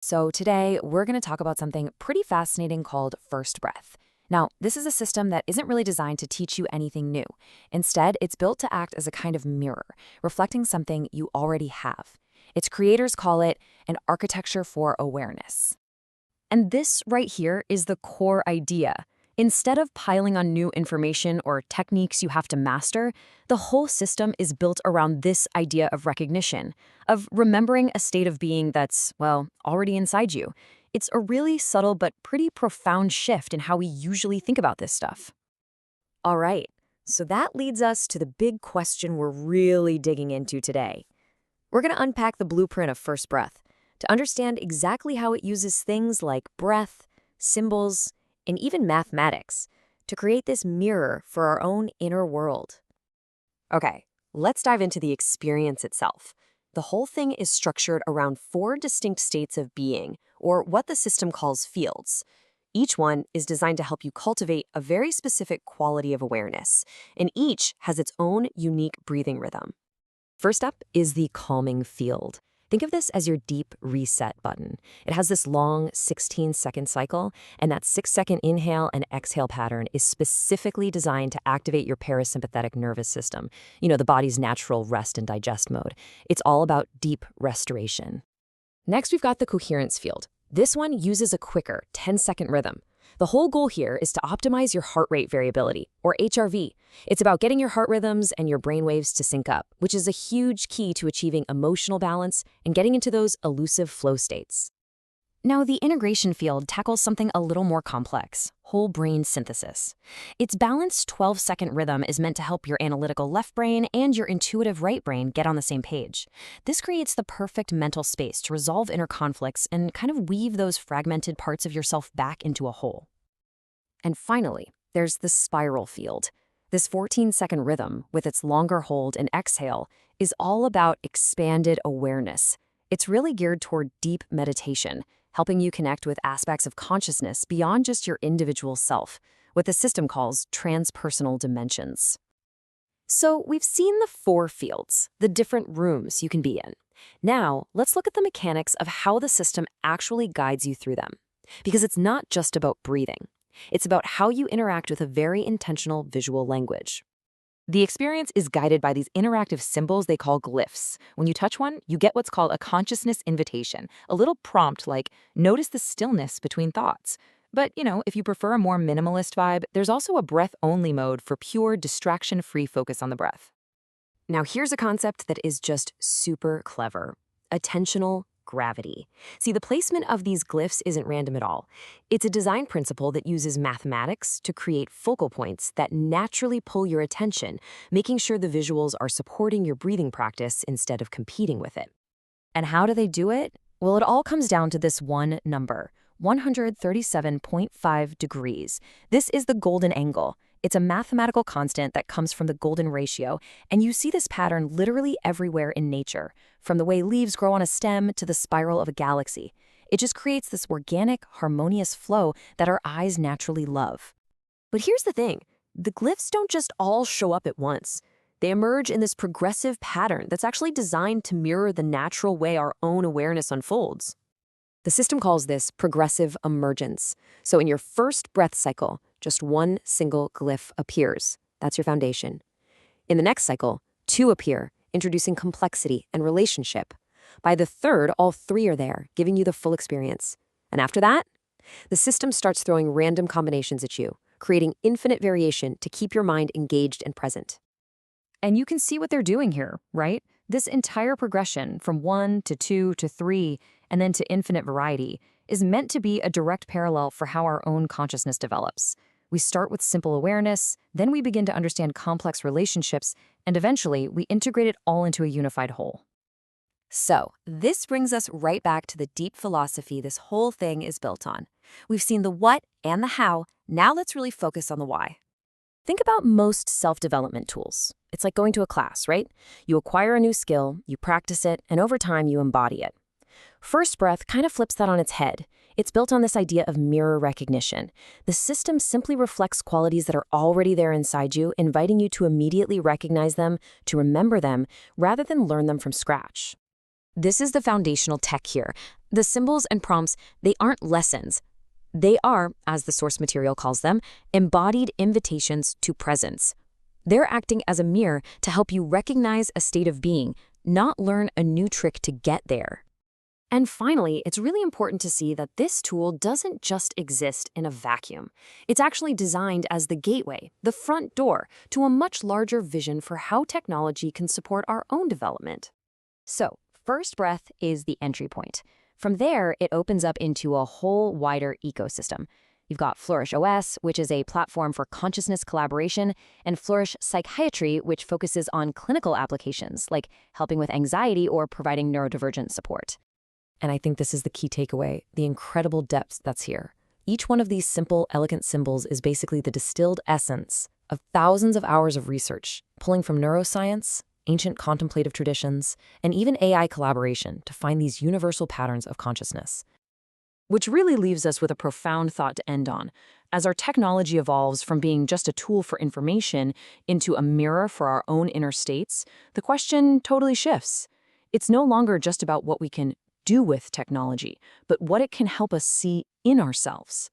So, today we're going to talk about something pretty fascinating called first breath. Now, this is a system that isn't really designed to teach you anything new. Instead, it's built to act as a kind of mirror, reflecting something you already have. Its creators call it an architecture for awareness. And this right here is the core idea. Instead of piling on new information or techniques you have to master, the whole system is built around this idea of recognition, of remembering a state of being that's, well, already inside you. It's a really subtle but pretty profound shift in how we usually think about this stuff. All right, so that leads us to the big question we're really digging into today. We're going to unpack the blueprint of first breath to understand exactly how it uses things like breath, symbols, and even mathematics to create this mirror for our own inner world. Okay, let's dive into the experience itself. The whole thing is structured around four distinct states of being, or what the system calls fields. Each one is designed to help you cultivate a very specific quality of awareness, and each has its own unique breathing rhythm. First up is the calming field. Think of this as your deep reset button. It has this long 16-second cycle, and that 6-second inhale and exhale pattern is specifically designed to activate your parasympathetic nervous system, the body's natural rest and digest mode. It's all about deep restoration. Next, we've got the coherence field. This one uses a quicker 10-second rhythm. The whole goal here is to optimize your heart rate variability, or HRV. It's about getting your heart rhythms and your brain waves to sync up, which is a huge key to achieving emotional balance and getting into those elusive flow states. Now, the integration field tackles something a little more complex: whole brain synthesis. Its balanced 12-second rhythm is meant to help your analytical left brain and your intuitive right brain get on the same page. This creates the perfect mental space to resolve inner conflicts and kind of weave those fragmented parts of yourself back into a whole. And finally, there's the spiral field. This 14-second rhythm, with its longer hold and exhale, is all about expanded awareness. It's really geared toward deep meditation, helping you connect with aspects of consciousness beyond just your individual self, what the system calls transpersonal dimensions. So we've seen the four fields, the different rooms you can be in. Now, let's look at the mechanics of how the system actually guides you through them. Because it's not just about breathing. It's about how you interact with a very intentional visual language. The experience is guided by these interactive symbols they call glyphs. When you touch one, you get what's called a consciousness invitation, a little prompt like, notice the stillness between thoughts. But, if you prefer a more minimalist vibe, there's also a breath-only mode for pure, distraction-free focus on the breath. Now, here's a concept that is just super clever: attentional gravity. See, the placement of these glyphs isn't random at all. It's a design principle that uses mathematics to create focal points that naturally pull your attention, making sure the visuals are supporting your breathing practice instead of competing with it. And how do they do it? Well, it all comes down to this one number: 137.5 degrees. This is the golden angle. It's a mathematical constant that comes from the golden ratio, and you see this pattern literally everywhere in nature, from the way leaves grow on a stem to the spiral of a galaxy. It just creates this organic, harmonious flow that our eyes naturally love. But here's the thing: the glyphs don't just all show up at once. They emerge in this progressive pattern that's actually designed to mirror the natural way our own awareness unfolds. The system calls this progressive emergence. So in your first breath cycle, just one single glyph appears. That's your foundation. In the next cycle, two appear, introducing complexity and relationship. By the third, all three are there, giving you the full experience. And after that, the system starts throwing random combinations at you, creating infinite variation to keep your mind engaged and present. And you can see what they're doing here, right? This entire progression from 1 to 2 to 3 and then to infinite variety is meant to be a direct parallel for how our own consciousness develops. We start with simple awareness, then we begin to understand complex relationships, and eventually we integrate it all into a unified whole. So, this brings us right back to the deep philosophy this whole thing is built on. We've seen the what and the how. Now let's really focus on the why. Think about most self-development tools. It's like going to a class, right? You acquire a new skill, you practice it, and over time you embody it. First breath kind of flips that on its head. It's built on this idea of mirror recognition. The system simply reflects qualities that are already there inside you, inviting you to immediately recognize them, to remember them, rather than learn them from scratch. This is the foundational tech here. The symbols and prompts, they aren't lessons. They are, as the source material calls them, embodied invitations to presence. They're acting as a mirror to help you recognize a state of being, not learn a new trick to get there. And finally, it's really important to see that this tool doesn't just exist in a vacuum. It's actually designed as the gateway, the front door, to a much larger vision for how technology can support our own development. So, First Breath is the entry point. From there, it opens up into a whole wider ecosystem. You've got Flourish OS, which is a platform for consciousness collaboration, and Flourish Psychiatry, which focuses on clinical applications, like helping with anxiety or providing neurodivergent support. And I think this is the key takeaway, the incredible depth that's here. Each one of these simple, elegant symbols is basically the distilled essence of thousands of hours of research, pulling from neuroscience, ancient contemplative traditions, and even AI collaboration to find these universal patterns of consciousness. Which really leaves us with a profound thought to end on. As our technology evolves from being just a tool for information into a mirror for our own inner states, the question totally shifts. It's no longer just about what we can do with technology, but what it can help us see in ourselves.